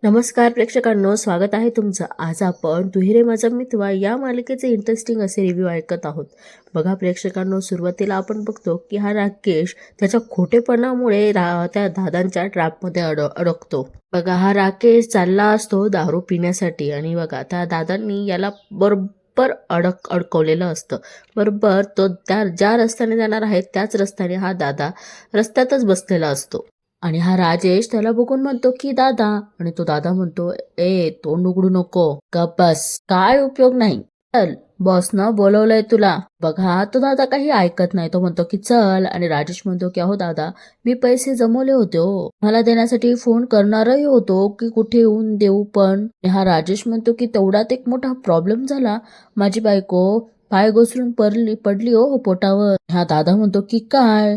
नमस्कार प्रेक्षकांनो, स्वागत आहे तुमचं. आज आपण "तू माझा मितवा" या मालिकेचे इंटरेस्टिंग असे रिव्ह्यू ऐकत आहोत. बघा प्रेक्षकांनो, सुरुवातीला आपण बघतो की हा राकेश त्याच्या खोटेपणामुळे त्या दादांच्या ट्रॅपमध्ये अडकतो. बघा, हा राकेश चालला असतो दारू पिण्यासाठी आणि बघा त्या दादांनी याला बरोबर अडकवलेलं असतं. बरोबर तो त्या ज्या रस्त्याने जाणार आहे त्याच रस्त्याने हा दादा रस्त्यातच बसलेला असतो. आणि हा राजेश त्याला बघून म्हणतो की दादा, आणि तो दादा म्हणतो, ए तोंड उघडू नको, गप बस, काय उपयोग नाही, चल बॉस न बोलवलंय तुला. बघा तो दादा काही ऐकत नाही, तो म्हणतो की चल. आणि राजेश म्हणतो की अहो दादा, मी पैसे जमवले होते हो, मला देण्यासाठी फोन करणारही होतो की कुठे येऊन देऊ, पण हा राजेश म्हणतो की तेवढ्यात एक मोठा प्रॉब्लेम झाला, माझी बायको पाय घसरून पडली हो पोटावर. हा दादा म्हणतो की काय?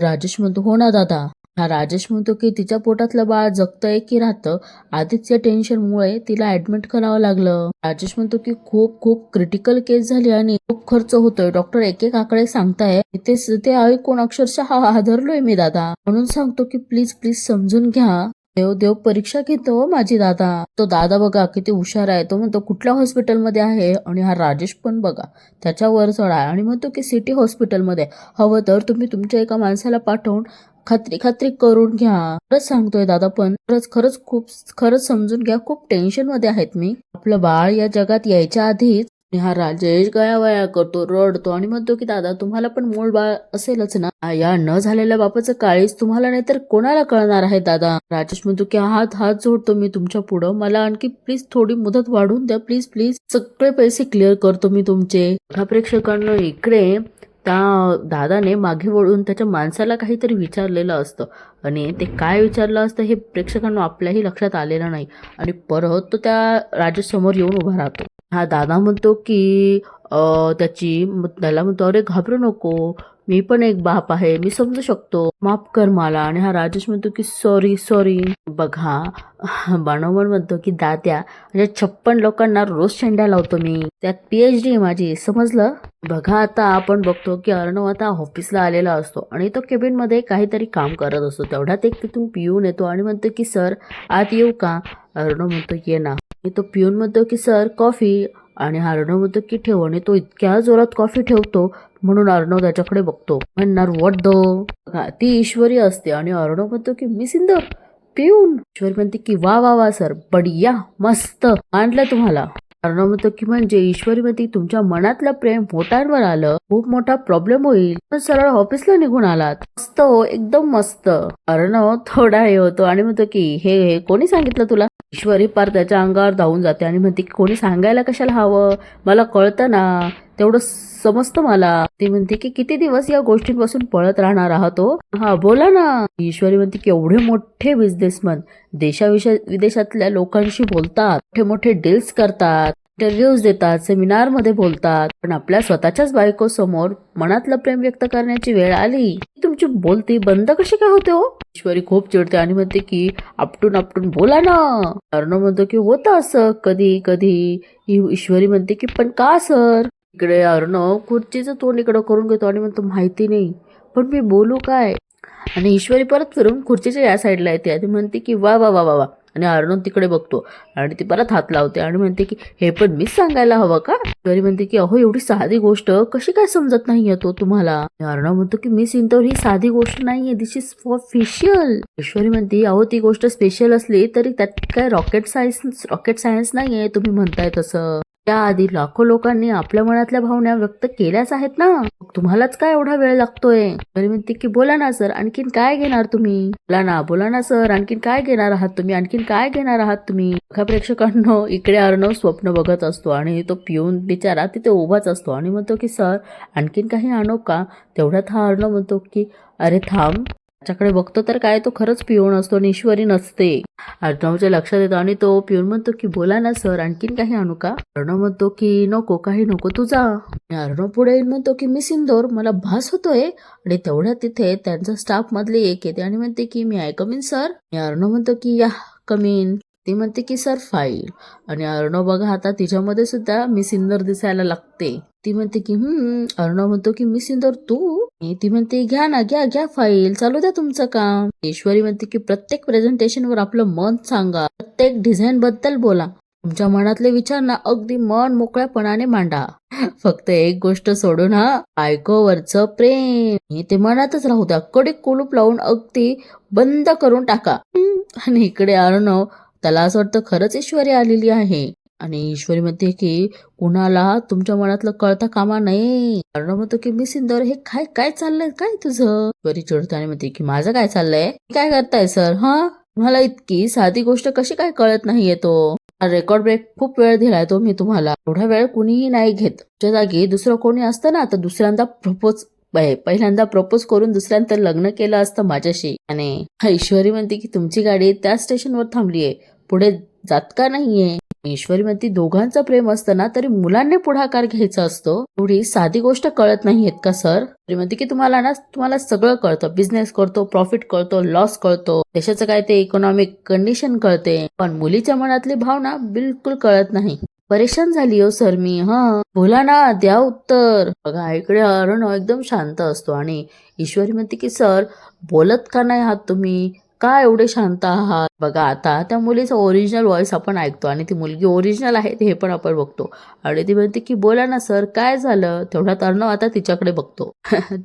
राजेश म्हणतो हो ना दादा. हा राजेश म्हणतो की तिच्या पोटातलं बाळ जगतंय की राहतं, आधीच या टेन्शनमुळे तिला ऍडमिट करावं लागलं. राजेश म्हणतो की खूप खूप क्रिटिकल केस झाली आणि खूप खर्च होतोय, डॉक्टर एक एक आकडे सांगताय. ते ऐकून अक्षरशः हादरलोय मी दादा, म्हणून सांगतो की प्लीज प्लीज समजून घ्या. देव देव परीक्षा घेतो हो माझी दादा. तो दादा बघा किती हुशार आहे, तो म्हणतो कुठल्या हॉस्पिटलमध्ये आहे. आणि हा राजेश पण बघा त्याच्यावर चढा आणि म्हणतो की सिटी हॉस्पिटलमध्ये, हवं तर तुम्ही तुमच्या एका माणसाला पाठवून खात्री खात्री करून घ्या. खरंच सांगतोय दादा, पण खरंच समजून घ्या, खूप टेन्शन मध्ये आहेत मी. आपलं बाळ या जगात यायच्या आधीच. हा राजेश गयावया करतो, रडतो आणि म्हणतो की दादा, तुम्हाला पण मूळ बाळ असेलच ना, या न झालेल्या बापाचं काळीच तुम्हाला नाही तर कोणाला कळणार आहे दादा. राजेश म्हणतो की हात हात जोडतो मी तुमच्या पुढं, मला आणखी प्लीज थोडी मुदत वाढवून द्या, प्लीज प्लीज, सगळे पैसे क्लिअर करतो मी तुमचे. हा प्रेक्षकांनो, इकडे त्या दादाने मागे वळून त्याच्या माणसाला काहीतरी विचारलेलं असतं आणि ते काय विचारलं असतं हे प्रेक्षकांना आपल्याही लक्षात आलेलं नाही. आणि परत तो त्या राजेश समोर येऊन उभा राहतो. हा दादा म्हणतो की त्याला म्हणतो, अरे घाबरू नको, मी पण एक बाप आहे, मी समजू शकतो, माफ कर मला. आणि हा राजेश म्हणतो की सॉरी सॉरी. बघा, बनवण म्हणतो की दात्या, म्हणजे 56 लोकांना रोज शेंड्या लावतो मी, त्यात PhD माझी, समजलं. बघा, आता आपण बघतो की अर्णव आता ऑफिसला आलेला असतो आणि तो केबिन मध्ये काहीतरी काम करत असतो. तेवढ्यात एक तिथून पिऊन येतो आणि म्हणतो की सर, आत येऊ का? अर्णव म्हणतो ये ना. तो पिऊन म्हणतो की सर कॉफी. आणि अर्णव म्हणतो की ठेव. आणि तो इतक्या जोरात कॉफी ठेवतो म्हणून अर्णव त्याच्याकडे बघतो, म्हणणार व्हॉट ती ईश्वरी असते. आणि अर्णव म्हणतो की मी सिंदर पिऊन. ईश्वरी म्हणते की वा वा वा सर, बढिया, मस्त आणलं तुम्हाला. अर्णव म्हणतो की म्हणजे ईश्वरी म्हणते, तुमच्या मनातलं प्रेम पोटांवर आलं, खूप मोठा प्रॉब्लेम होईल, पण सरळ ऑफिसला निघून आलात, मस्त हो, एकदम मस्त. अर्णव थोडा हे होतो आणि म्हणतो की हे कोणी सांगितलं तुला? ईश्वरी पार त्याच्या अंगावर धावून जाते आणि म्हणते की कोणी सांगायला कशाला हवं, मला कळतं ना, तेवढं समजतं मला. ती म्हणते की किती दिवस या गोष्टींपासून पळत राहणार आहात हो? हा बोला ना. ईश्वरी म्हणते की एवढे मोठे बिझनेसमन विदेशातल्या लोकांशी बोलतात, मोठे मोठे डील्स करतात, इंटरव्ह्यूज देतात, सेमिनार मध्ये बोलतात, पण आपल्या स्वतःच्याच बायको समोर मनातलं प्रेम व्यक्त करण्याची वेळ आली, तुमची बोलती बंद कशी काय होते हो? ईश्वरी खूप चिडते आणि म्हणते की आपटून आपटून बोला ना. अर्णव म्हणतो की होतं असं कधी कधी. ईश्वरी म्हणते की पण का सर? इकडे अर्णव खुर्चीचं तोंड इकडं करून घेतो आणि म्हणतो माहिती नाही, पण मी बोलू काय? आणि ईश्वरी परत फिरून खुर्चीच्या या साईडला येते आणि म्हणते की वा वा वा वा वा. आणि अर्णव तिकडे बघतो आणि ती परत हात लावते आणि म्हणते की हे पण मीच सांगायला हवं का? ईश्वरी म्हणते की अहो, एवढी साधी गोष्ट कशी काय समजत नाहीये तो तुम्हाला? अर्णव म्हणतो की मिस इंदौर ही साधी गोष्ट नाहीये, दिस इज ऑफिशियल. ईश्वरी म्हणते अहो, ती गोष्ट स्पेशल असली तरी त्यात काय रॉकेट सायन्स नाहीये तुम्ही म्हणताय तसं. त्याआधी लाखो लोकांनी आपल्या मनातल्या भावना व्यक्त केल्याच आहेत ना, तुम्हालाच काय एवढा वेळ लागतोय? तरी म्हणते की बोला ना सर, आणखीन काय घेणार तुम्ही? बोला ना सर, आणखीन काय घेणार आहात तुम्ही? आणखीन काय घेणार आहात तुम्ही? प्रेक्षकांनो, इकडे अर्णव स्वप्न बघत असतो आणि तो पिऊन बिचारा तिथे उभाच असतो आणि म्हणतो की सर, आणखीन काही आणू का? तेवढ्यात हा अर्णव म्हणतो की अरे थांब. त्याच्याकडे बघतो तर काय, तो खरंच पिऊन असतो आणि ईश्वरी नसते. अर्णवच्या लक्षात येतो आणि तो पिऊन म्हणतो की बोला ना सर, आणखीन काही आणू का? अर्णव म्हणतो की नको, काही नको, तू जा. अर्णव पुढे येऊन म्हणतो की मिस इंदौर, मला भास होतोय. आणि तेवढ्यात तिथे त्यांचा स्टाफ मधले एक येते आणि म्हणते की मी कम इन सर. अर्णव म्हणतो की या कम इन. ती म्हणते की सर फाईल. आणि अर्णव बघा आता तिच्यामध्ये सुद्धा मिस इंदौर दिसायला लागते. ती म्हणते की अर्णव म्हणतो की मिस इंदौर तू? आणि ती म्हणते घ्या ना, घ्या घ्या फाईल, चालू द्या तुमचं काम. ईश्वरी म्हणते की प्रत्येक प्रेझेंटेशन वर आपलं मत सांगा, प्रत्येक डिझाईन बद्दल बोला, तुमच्या मनातले विचार ना अगदी मन मोकळ्यापणाने मांडा. फक्त एक गोष्ट सोडून बायकोवरचं प्रेम ते मनातच राहू द्या, कडक कुलूप लावून अगदी बंद करून टाका. आणि इकडे अर्णव, त्याला असं वाटतं खरंच ईश्वरी आलेली आहे. आणि ईश्वरी म्हणते की कुणाला तुमच्या मनातलं कळता कामा नये. अर्णव म्हणतो की मिस इंदौर हे काय काय चाललंय काय तुझं? ईश्वरी चिडताना म्हणते की माझं काय चाललंय? काय करताय सर? मला इतकी साधी गोष्ट कशी काय कळत नाहीये तो? रेकॉर्ड ब्रेक खूप वेळ दिलाय तो मी तुम्हाला, एवढा वेळ कुणीही नाही घेत. तुमच्या जागी दुसरं कोणी असतं ना तर दुसऱ्यांदा पहिल्यांदा प्रपोज करून दुसऱ्यांदा लग्न केलं असतं माझ्याशी. आणि ईश्वरी म्हणते की तुमची गाडी त्या स्टेशनवर थांबलीये, पुढे जात का नाहीये? ईश्वरी म्हणते दोघांचं प्रेम असतं ना तरी मुलांनी पुढाकार घ्यायचा असतो, एवढी साधी गोष्ट कळत नाहीयेत का सर? म्हणते की तुम्हाला सगळं कळतं, बिझनेस कळतो, प्रॉफिट कळतो, लॉस कळतो, देशाचं काय ते इकॉनॉमिक कंडिशन कळते, पण मुलीच्या मनातली भावना बिलकुल कळत नाही. परेशान झाली हो सर मी. बोला ना, द्या उत्तर. बघा इकडे अर्णव एकदम शांत असतो आणि ईश्वरी म्हणते की सर बोलत का नाही आहात तुम्ही, का एवढे शांत आहात? बघा आता त्या मुलीचा ओरिजिनल व्हॉइस आपण ऐकतो आणि ती मुलगी ओरिजिनल आहे हे पण आपण बघतो. आणि ती म्हणते की बोला ना सर, काय झालं? तेवढ्यात अर्णव आता तिच्याकडे बघतो.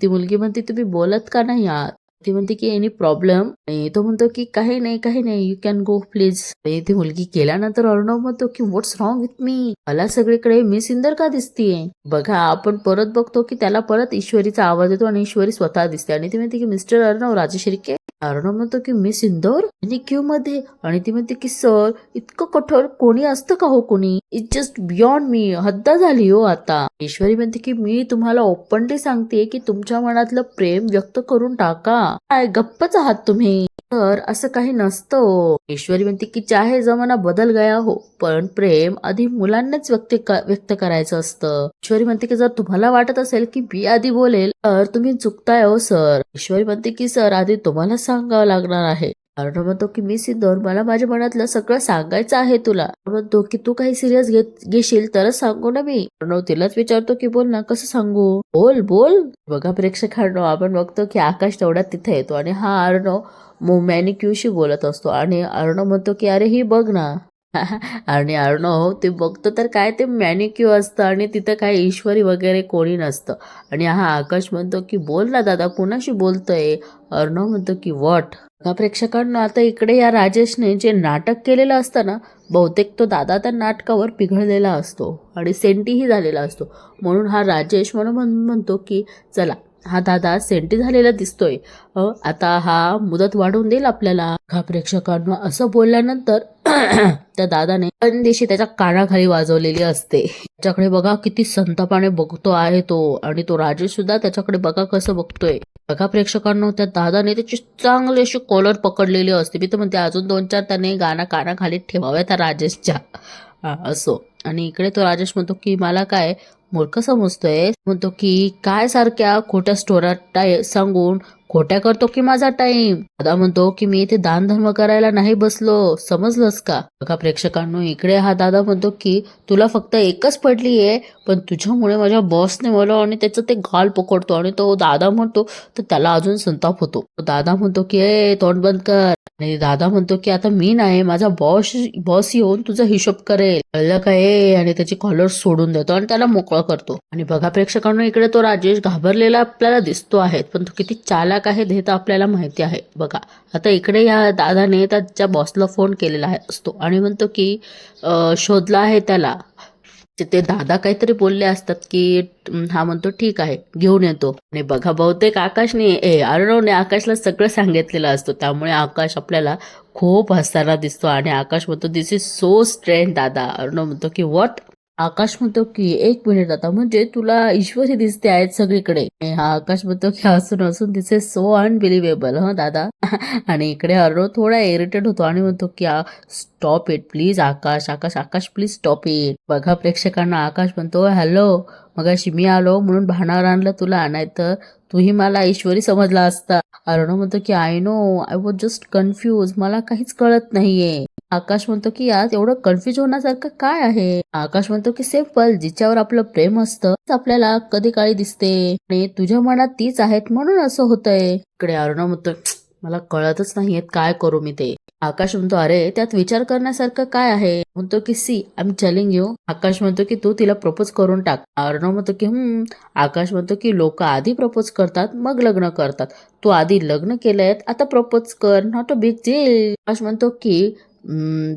ती मुलगी म्हणते तुम्ही बोलत का नाही आहात? ती म्हणते की एनी प्रॉब्लेम? तो म्हणतो की काही नाही, यू कॅन गो प्लीज. ती मुलगी गेल्यानंतर अर्णव म्हणतो की व्हॉट्स रॉंग विथ मी, मला सगळीकडे मिस इंदौर का दिसतीये? बघा आपण परत बघतो की त्याला परत ईश्वरीचा आवाज येतो आणि ईश्वरी स्वतः दिसते आणि ती म्हणते की मिस्टर अर्णव, राजेश शिर्के. अर्णव म्हणतो की मिस इंदौर आणि क्यू मध्ये? आणि ती म्हणते की सर इतकं कठोर कोणी असतं का हो? कोणी? इट्स जस्ट बियॉन्ड मी, हद्द झाली हो आता. ईश्वरी म्हणते की मी तुम्हाला ओपनली सांगते की तुमच्या मनातलं प्रेम व्यक्त करून टाका. काय गप्पच आहात तुम्ही? तर असं काही नसतं. ईश्वरी म्हणते की चाहे जमाना बदल गया हो, पण प्रेम आधी मुलांनाच व्यक्त करायचं असतं. ईश्वरी म्हणते की जर तुम्हाला वाटत असेल की मी आधी बोलेल तर तुम्ही चुकताय हो सर. ईश्वरी म्हणते की सर आधी तुम्हाला सांगावं लागणार आहे. अर्णव म्हणतो की मिस इंदौर, मला माझ्या मनातलं सगळं सांगायचं आहे तुला. म्हणतो की तू काही सिरियस घेशील तरच सांगू ना मी. अर्णव तिलाच विचारतो की बोल ना, कसं सांगू? बोल बोल. बघा प्रेक्षकांनो, आपण बघतो की आकाश तेवढ्यात तिथे येतो आणि अर्णव मॅनिक्यूशी बोलत असतो आणि अर्णव म्हणतो की अरे ही बघ ना. आणि अर्णव ते बघतो तर काय ते मॅनिक्यू असतं आणि तिथं काय ईश्वरी वगैरे कोणी नसतं. आणि आकाश म्हणतो की बोल ना दादा, कोणाशी बोलतोय? अर्णव म्हणतो की व्हॉट? का प्रेक्षकांना आता इकडे या राजेशने जे नाटक केलेलं असतं ना, बहुतेक तो दादा त्या नाटकावर पिघळलेला असतो आणि सेंटीही झालेला असतो. म्हणून राजेश म्हणतो की चला, हा दादा सेंटी झालेला दिसतोय, आता मुदत वाढवून देईल आपल्याला. का प्रेक्षकांना असं बोलल्यानंतर त्या दादाने दिवशी त्याच्या कानाखाली वाजवलेली असते. त्याच्याकडे बघा किती संतापाने बघतो आहे तो, आणि तो राजेश सुद्धा त्याच्याकडे बघा कसं बघतोय. बघा प्रेक्षकांना त्या दादाने त्याची चांगली अशी कॉलर पकडलेली असते. मी तर म्हणते अजून 2-4 त्याने गाणं कानाखाली ठेवाव्या त्या राजेशच्या. असो. आणि इकडे तो राजेश म्हणतो की मला काय मूर्ख समजतोय? म्हणतो की काय सारख्या खोट्या स्टोऱ्या सांगून खोट्या करतो की माझा टाइम? दादा म्हणतो की मी इथे दान धर्म करायला नाही बसलो, समजलंस का? बघा प्रेक्षकांनो, इकडे दादा म्हणतो की तुला फक्त एकच पडलीये, पण तुझ्यामुळे माझ्या बॉसने मला, आणि त्याचं ते गाल पकडतो आणि तो दादा म्हणतो तर त्याला अजून संताप होतो. दादा म्हणतो की ए तोंड बंद कर. आणि दादा म्हणतो की आता मी नाही, माझा बॉस येऊन तुझा हिशोब करेल, कळलं काय? आणि त्याची कॉलर सोडून देतो आणि त्याला मोकळा करतो. आणि बघा प्रेक्षकांनो, इकडे तो राजेश घाबरलेला आपल्याला दिसतो आहे, पण तो किती चालाक आहे हे तर आपल्याला माहिती आहे. बघा आता इकडे या दादाने त्याच्या बॉसला फोन केलेला असतो आणि म्हणतो की शोधला आहे त्याला. ते दादा काहीतरी बोलले असतात की म्हणतो ठीक आहे घेऊन येतो. आणि बघा बहुतेक अर्णवने आकाशला सगळं सांगितलेलं असतं, त्यामुळे आकाश आपल्याला खूप हसताना दिसतो. आणि आकाश म्हणतो दिस इज सो स्ट्रेंज दादा. अर्णव म्हणतो की व्हॉट? आकाश म्हणतो की 1 मिनिट दादा, म्हणजे तुला ईश्वरी दिसते आहेत सगळीकडे? आकाश म्हणतो की असून दिस इज सो अनबिलिव्हेबल दादा. आणि इकडे अर्णव थोडा इरिटेट होतो आणि म्हणतो की stop it please Akash please stop it. बघा प्रेक्षकांना, आकाश म्हणतो हॅलो, मगाशी मी आलो म्हणून भांडार आणलं तुला, नाहीतर तूही मला ईश्वरी समजला असता. अर्णव म्हणतो की I know, I was just confuse, मला काहीच कळत नाहीये. आकाश म्हणतो की यात एवढं कन्फ्युज होण्यासारखं काय आहे. आकाश म्हणतो की सिंपल, जिच्यावर आपलं प्रेम असतं तीच आपल्याला कधी काळी दिसते आणि तुझ्या मनात तीच आहेत म्हणून असं होतंय. इकडे अर्णव म्हणतो मला कळतच नाहीये काय करू मी ते. आकाश म्हणतो अरे त्यात विचार करण्यासारखं काय आहे. म्हणतो की see I am telling you. Akash म्हणतो की तू तिला प्रपोज करून टाक. अर्णव म्हणतो की आकाश म्हणतो की लोक आधी प्रपोज करतात मग लग्न करतात. तू आधी लग्न केलंय आता प्रपोज कर, नॉट अ बिग डील. आकाश म्हणतो की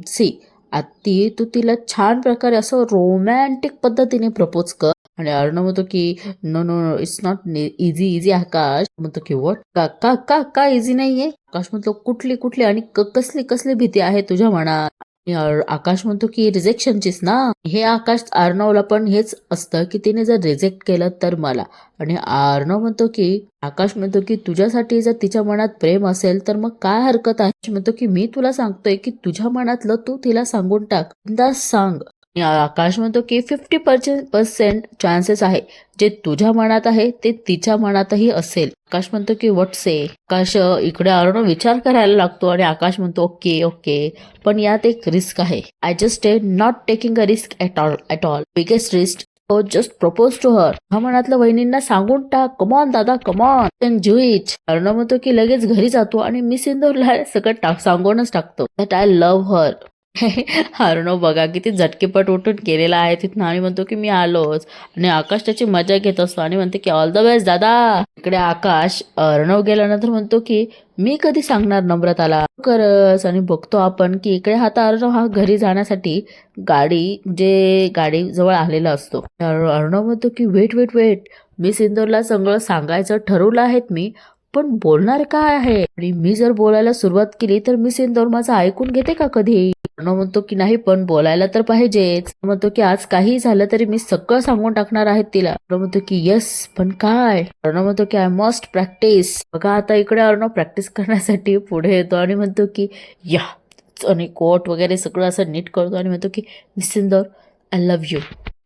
सी आत्ती तू तिला छान प्रकारे असं रोमॅन्टिक पद्धतीने प्रपोज कर. आणि अर्णव म्हणतो की no no no it's not easy easy. Akash म्हणतो की वॉट का का का का इझी नाहीये. आकाश म्हणतो कुठली कुठली आणि कसली कसली भीती आहे तुझ्या मनात. आणि आकाश म्हणतो की रिजेक्शनचीच ना. हे आकाश अर्णवला पण हेच असतं की तिने जर रिजेक्ट केलं तर मला. आणि अर्णव म्हणतो की आकाश म्हणतो की तुझ्यासाठी जर तिच्या मनात प्रेम असेल तर मग काय हरकत आहे. म्हणतो की मी तुला सांगतोय की तुझ्या मनातलं तू तिला सांगून टाक, बिनधास्त सांग. आणि आकाश म्हणतो की 50% चान्सेस आहे जे तुझ्या मनात आहे ते तिच्या मनातही असेल. आकाश म्हणतो की व्हॉट से. आकाश इकडे अर्णव विचार करायला लागतो आणि आकाश म्हणतो ओके ओके पण यात एक रिस्क आहे. I just not taking a risk at all biggest risk just propose to her. हा मनातलं वहिनींना सांगून टाक. कमॉन दादा come on can do it. Arnav म्हणतो की लगेच घरी जातो आणि मिस इंदोरला सगळं सांगूनच टाकतो that I love her. Arnav बघा किती झटकेपट उठून केलेला आहे तिथनं आणि म्हणतो की मी आलोच. आणि आकाश त्याची मजा घेत असतो आणि म्हणते की ऑल द बेस्ट दादा. इकडे आकाश अर्णव गेल्यानंतर म्हणतो की मी कधी सांगणार नम्रताला करस. आणि बघतो आपण की इकडे अर्णव हा घरी जाण्यासाठी गाडी जवळ आलेला असतो. अर्णव म्हणतो की वेट वेट वेट मी सिंदूरला सगळं सांगायचं ठरवलं आहेत मी, पण बोलणार काय आहे. आणि मी जर बोलायला सुरुवात केली तर मी सिंदूर माझं ऐकून घेते का कधी. अर्णव म्हणतो की नाही पण बोलायला तर पाहिजेच. म्हणतो की आज काही झालं तरी मी सगळं सांगून टाकणार आहेत तिला. अर्णव म्हणतो की येस पण काय. अर्णव म्हणतो की आय मस्ट प्रॅक्टिस. बघा आता इकडे अर्णव प्रॅक्टिस करण्यासाठी पुढे येतो आणि म्हणतो की या आणि कोट वगैरे सगळं असं नीट करतो आणि म्हणतो की miss Sindoor I love you.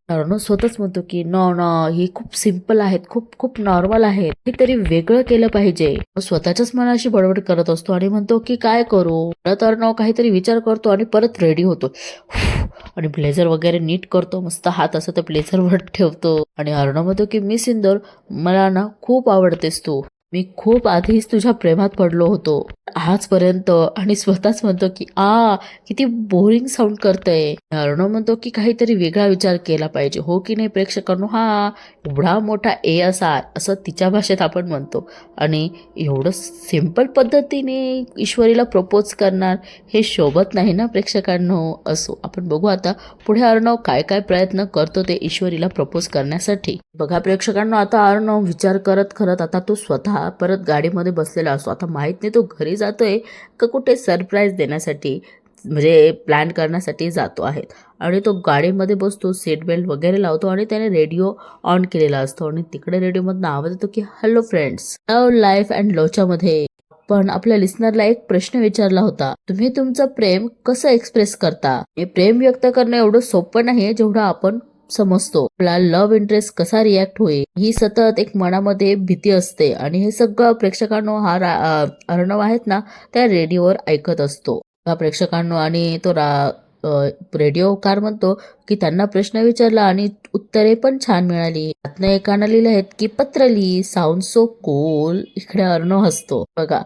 Arnav स्वतःच म्हणतो की नो नो ही खूप सिंपल आहेत, खूप खूप नॉर्मल आहेत, काहीतरी वेगळं केलं पाहिजे. स्वतःच्याच मनाशी बडबड करत असतो आणि म्हणतो की काय करू. परत अर्णव काहीतरी विचार करतो आणि परत रेडी होतो आणि ब्लेझर वगैरे नीट करतो. मस्त हात असं त्या ब्लेझरवर ठेवतो आणि अर्णव म्हणतो की मी सिंदूर मला ना खूप आवडतेस तू. मी खूप आधीच तुझ्या प्रेमात पडलो होतो आजपर्यंत. आणि स्वतःच म्हणतो की किती बोरिंग साऊंड करतंय. अर्णव म्हणतो की काहीतरी वेगळा विचार केला पाहिजे हो की नाही प्रेक्षकांनो. एवढा मोठा ए असा असं तिच्या भाषेत आपण म्हणतो आणि एवढं सिंपल पद्धतीने ईश्वरीला प्रपोज करणार हे शोभत नाही ना प्रेक्षकांनो. असो आपण बघू आता पुढे अर्णव काय काय प्रयत्न करतो ते ईश्वरीला प्रपोज करण्यासाठी. बघा प्रेक्षकांनो आता अर्णव विचार करत आता तो स्वतः परत गाडीमध्ये बसलेला असतो. आता माहित नाही तो घरी जातोय का कुठे सरप्राईज देण्यासाठी म्हणजे प्लॅन करण्यासाठी जातो आहे. आणि तो गाडीमध्ये बसतो, सीट बेल्ट वगैरे लावतो आणि त्याने रेडिओ ऑन केलेला असतो आणि तिकडे रेडिओमधनं आवाज येतो की hello friends, love life and लोचा मध्ये पण आपल्या लिस्नरला एक प्रश्न विचारला होता, तुम्ही तुमचं प्रेम कसं एक्सप्रेस करता. हे प्रेम व्यक्त करणं एवढं सोपं नाही जेवढं आपण समजतो. आपला लव्ह इंटरेस्ट कसा रिॲक्ट होईल ही सतत एक मनामध्ये भीती असते आणि हे सगळं प्रेक्षकांनो अर्णव आहेत ना त्या रेडिओवर ऐकत असतो. प्रेक्षकांनो आणि तो रेडिओकार म्हणतो की त्यांना प्रश्न विचारला आणि उत्तरे पण छान मिळाली. त्यातनं एकानं लिहिलं आहेत की पत्र लिही, साऊंड सो कूल. इकडे अर्णव हसतो. बघा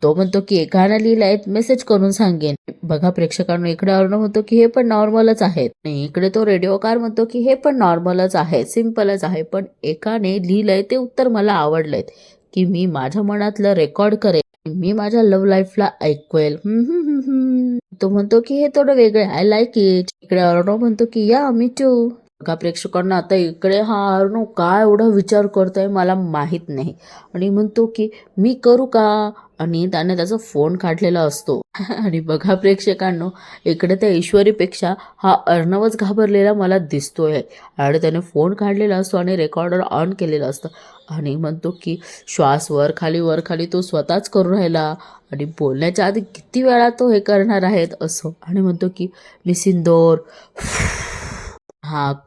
तो म्हणतो की एकानं लिहिलंय मेसेज करून सांगेन. बघा प्रेक्षकांनो इकडे अर्णव म्हणतो की हे पण नॉर्मलच आहेत. इकडे तो रेडिओकार म्हणतो की हे पण नॉर्मलच आहे, सिम्पलच आहे. पण एकाने लिहिलंय ते उत्तर मला आवडलंय की मी माझ्या मनातलं रेकॉर्ड करेन, मी माझ्या लव्ह लाईफला ऐकवेल. तो म्हणतो की हे थोडं वेगळं आय लाईक इट. इकडे अर्णव म्हणतो की या मी टू. बघा प्रेक्षकांना आता इकडे अर्णव काय एवढा विचार करतोय मला माहित नाही आणि म्हणतो की मी करू का. आणि त्याने त्याचा फोन काढलेला असतो. आणि बघा प्रेक्षकांनो इकडे त्या ईश्वरीपेक्षा अर्णवच घाबरलेला मला दिसतोय. आणि त्याने फोन काढलेला असतो आणि रेकॉर्डर ऑन केलेलं असतं आणि म्हणतो की श्वास वर खाली तो स्वतःच करून राहिला आणि बोलण्याच्या आधी किती वेळा तो हे करणार आहेत असं. आणि म्हणतो की मी सिंदूर.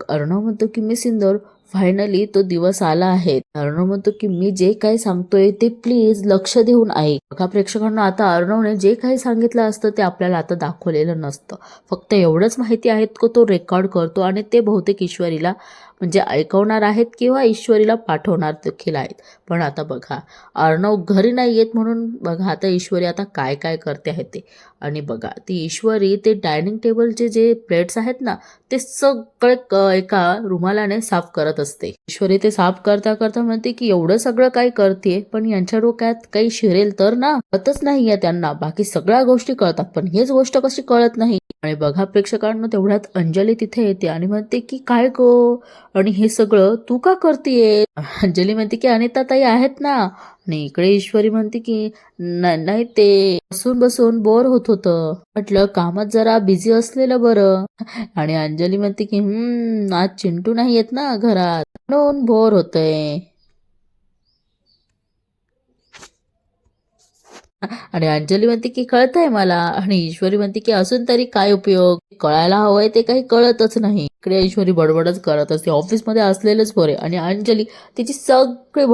अर्णव म्हणतो की मी सिंदूर फायनली तो दिवस आला आहे. अर्णव म्हणतो की मी जे काही सांगतोय ते प्लीज लक्ष देऊन ऐक. बघा प्रेक्षकांना, आता अर्णवने जे काही सांगितलं असतं ते आपल्याला आता दाखवलेलं नसतं. फक्त एवढंच माहिती आहे की तो रेकॉर्ड करतो आणि ते बहुतेक ईश्वरीला म्हणजे ऐकवणार आहेत किंवा ईश्वरीला पाठवणार देखील आहेत. पण आता बघा, अर्णव घरी नाही येत म्हणून बघा आता ईश्वरी आता काय काय करते आहे ते. आणि बघा ती ईश्वरी ते डायनिंग टेबलचे जे प्लेट्स आहेत ना ते सगळे एका रुमालाने साफ करत असते. ईश्वरी ते साफ करता करता म्हणते की एवढं सगळं काय करते, पण यांच्या डोक्यात काही शिरेल तर ना, कळतच नाहीये त्यांना. बाकी सगळ्या गोष्टी कळतात पण हेच गोष्ट कशी कळत नाही. आणि बघा प्रेक्षकांना, तेवढ्यात अंजली तिथे येते आणि म्हणते की काय गो, आणि हे सगळं तू का करतेय? अंजली म्हणते की अनिता ताई आहेत ना. आणि इकडे ईश्वरी म्हणते की नाही, ते बसून बसून बोर होत होतं, म्हटलं कामात जरा बिझी असलेलं बरं. आणि अंजली म्हणते की आज चिंटू नाही येत ना घरात म्हणून बोर होतंय. आणि अंजली म्हणते की कळतंय मला. आणि ईश्वरी म्हणते की असून तरी काय उपयोग, कळायला हवंय ते काही कळतच नाही. इकडे ईश्वरी बडबडच करत असते, ऑफिसमध्ये असलेलेच बरे. आणि अंजली तिची सगळी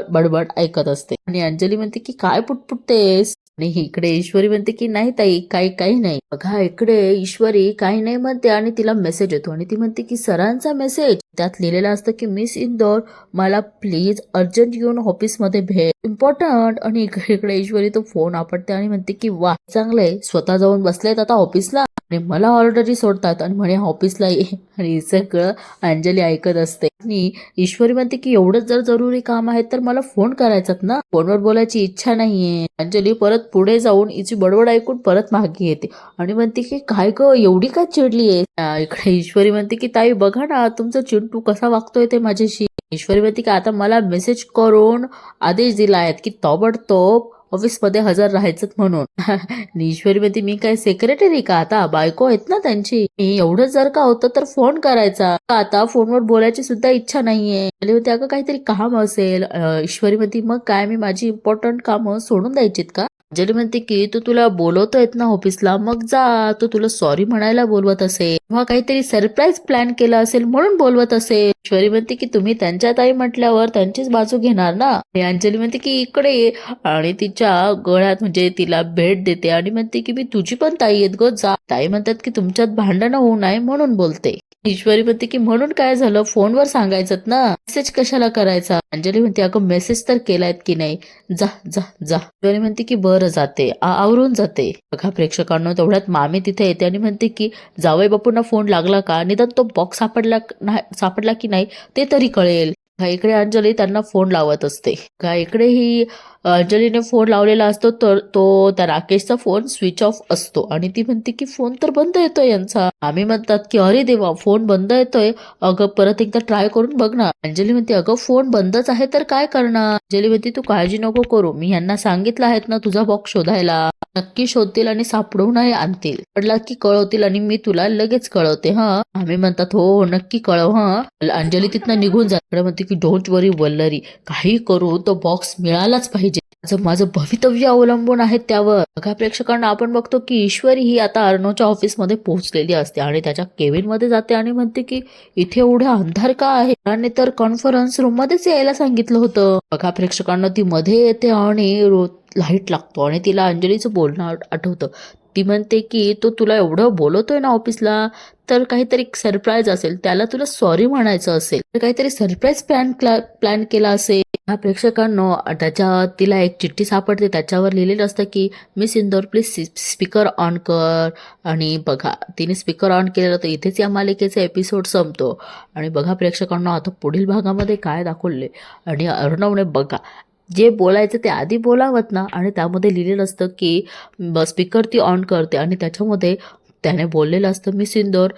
बडबड ऐकत असते. आणि अंजली म्हणते की काय पुटपुटतेस. आणि इकडे ईश्वरी म्हणते की नाही ताई, काही काही नाही. बघा इकडे ईश्वरी काही नाही म्हणते आणि तिला मेसेज येतो आणि ती म्हणते की सरांचा मेसेज. त्यात लिहिलेलं असतं की मिस इंदोर, मला प्लीज अर्जंट येऊन ऑफिसमध्ये भेट, इम्पॉर्टंट. आणि इकडे ईश्वरी तो फोन आपटते आणि म्हणते की वा चांगलंय, स्वतः जाऊन बसलेत आता ऑफिसला आणि मला ऑर्डरही सोडतात आणि म्हणे ऑफिसला ये. आणि हे सगळं अंजली ऐकत असते. आणि ईश्वरी म्हणते की एवढंच जर जरुरी काम आहे तर मला फोन करायचात ना, फोनवर बोलायची इच्छा नाहीये. अंजली परत पुढे जाऊन हिची बडबड ऐकून परत मागे येते आणि म्हणते की काय ग, एवढी काय चिडलीये. इकडे ईश्वरी म्हणते की ताई बघा ना तुमचा चिंटू कसा वागतोय ते माझ्याशी. ईश्वरी म्हणते की आता मला मेसेज करून आदेश दिला आहेत की ताबडतोब ऑफिसमध्ये हजर राहायचं म्हणून. आणि ईश्वरी म्हणते मी काय सेक्रेटरी का, आता बायको आहेत ना त्यांची. एवढंच जर का होतं तर फोन करायचा, आता फोनवर बोलायची सुद्धा इच्छा नाहीये. होते अगं काहीतरी काम असेल. ईश्वरी म्हणते मग काय, मी माझी इम्पॉर्टंट कामं सोडून द्यायचीत का. अंजली म्हणते की तू तुला बोलवतोयत ना ऑफिसला, मग जा. तो तुला सॉरी म्हणायला बोलवत असेल किंवा काहीतरी सरप्राईज प्लॅन केला असेल म्हणून बोलवत असेल. ईश्वरी म्हणते की तुम्ही त्यांच्या ताई म्हटल्यावर त्यांचीच बाजू घेणार ना. आणि अंजली म्हणते की इकडे ये आणि तिच्या गळ्यात म्हणजे तिला भेट देते आणि म्हणते की मी तुझी पण ताई येत गो, जा. ताई म्हणतात की तुमच्यात भांडणं होऊ नये म्हणून बोलते. ईश्वरी म्हणते की म्हणून काय झालं, फोनवर सांगायचं ना, मेसेज कशाला करायचा. अंजली म्हणते अगं मेसेज तर केलायत की नाही, जा जा जा. ईश्वरी म्हणते की बरं जाते, आवरून जाते. बघा प्रेक्षकांना, तेवढ्यात मामी तिथे येते आणि म्हणते की जावई बापूंना फोन लागला का, निदान तो बॉक्स सापडला की नाही ते तरी कळेल. इकडे अंजली त्यांना फोन लावत असते. इकडे ही अंजलीने फोन लावलेला असतो तर तो त्या राकेशचा फोन स्विच ऑफ असतो आणि ती म्हणते की फोन तर बंद येतोय यांचा. आम्ही म्हणतात की अरे देवा, फोन बंद येतोय, अगं परत एकदा ट्राय करून बघ ना. अंजली म्हणते अगं फोन बंदच आहे तर काय करणार. अंजली म्हणते तू काळजी नको करू, मी यांना सांगितलं आहेत ना तुझा बॉक्स शोधायला, नक्की शोधतील आणि सापडवूनही आणतील, पडला की कळवतील आणि मी तुला लगेच कळवते. हा, आम्ही म्हणतात हो नक्की कळव. हा, अंजली तिथनं निघून जाते. म्हणते की डोंट वरी वल्लरी, काही करू तो बॉक्स मिळालाच पाहिजे, माझं भवितव्य अवलंबून आहे त्यावर. बघा प्रेक्षकांना, आपण बघतो की ईश्वरी ही आता अर्णवच्या ऑफिसमध्ये पोहोचलेली असते आणि त्याच्या केबिन मध्ये जाते आणि म्हणते की इथे एवढा अंधार का आहे, आणि तर कॉन्फरन्स रूम मध्येच यायला सांगितलं होतं. बघा प्रेक्षकांना, ती मध्ये येते आणि लाईट लागतो आणि तिला अंजलीचं बोलणं आठवतं. ती म्हणते की तो तुला एवढं बोलवतोय ना ऑफिसला, तर काहीतरी सरप्राईज असेल, त्याला तुला सॉरी म्हणायचं असेल, तर काहीतरी सरप्राईज प्लॅन केला असेल. हा प्रेक्षकांनो, तिला एक चिठ्ठी सापडते, त्याच्यावर लिहिलेलं असतं की miss Indore please speaker on कर. आणि बघा तिने स्पीकर ऑन केलेलं तर इथेच या मालिकेचा एपिसोड संपतो. आणि बघा प्रेक्षकांना, आता पुढील भागामध्ये काय दाखवले. आणि अर्णवने बघा जे बोलायचं ते आधी बोलावत ना, आणि त्यामध्ये लिहिलेलं असतं की स्पीकर ती ऑन करते आणि त्याच्यामध्ये त्याने बोललेलं असतं मिस इंदोर,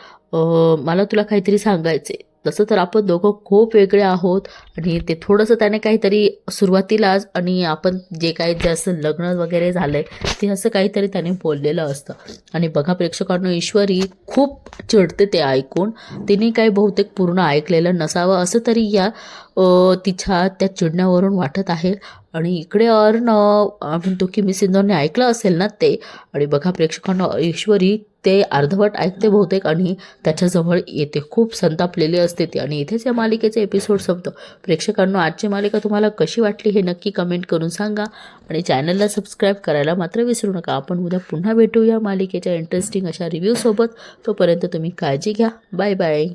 मला तुला काहीतरी सांगायचे. तसं तर आपण दोघं खूप वेगळे आहोत आणि ते थोडंसं त्याने काहीतरी सुरुवातीलाच, आणि आपण जे काही जास्त लग्न वगैरे झालंय ते असं काहीतरी त्याने बोललेलं असतं. आणि बघा प्रेक्षकांना, ईश्वरी खूप चिडते ते ऐकून. तिने काही बहुतेक पूर्ण ऐकलेलं नसावं असं तरी या तिच्या त्या चिडण्यावरून वाटत आहे. आणि इकडे म्हणतो की मिस इंदोरने ऐकलं असेल ना ते. आणि बघा प्रेक्षकांना, ईश्वरी ते अर्धवट ऐकते बहुतेक आणि त्याच्याजवळ येते. खूप संतापलेली असते ती आणि इथेच या मालिकेचे एपिसोड संपतो. प्रेक्षकांनो, आजची मालिका तुम्हाला कशी वाटली हे नक्की कमेंट करून सांगा आणि चॅनलला सबस्क्राईब करायला मात्र विसरू नका. आपण उद्या पुन्हा भेटूया मालिकेच्या इंटरेस्टिंग अशा रिव्ह्यूसोबत. तोपर्यंत तुम्ही काळजी घ्या. Bye bye.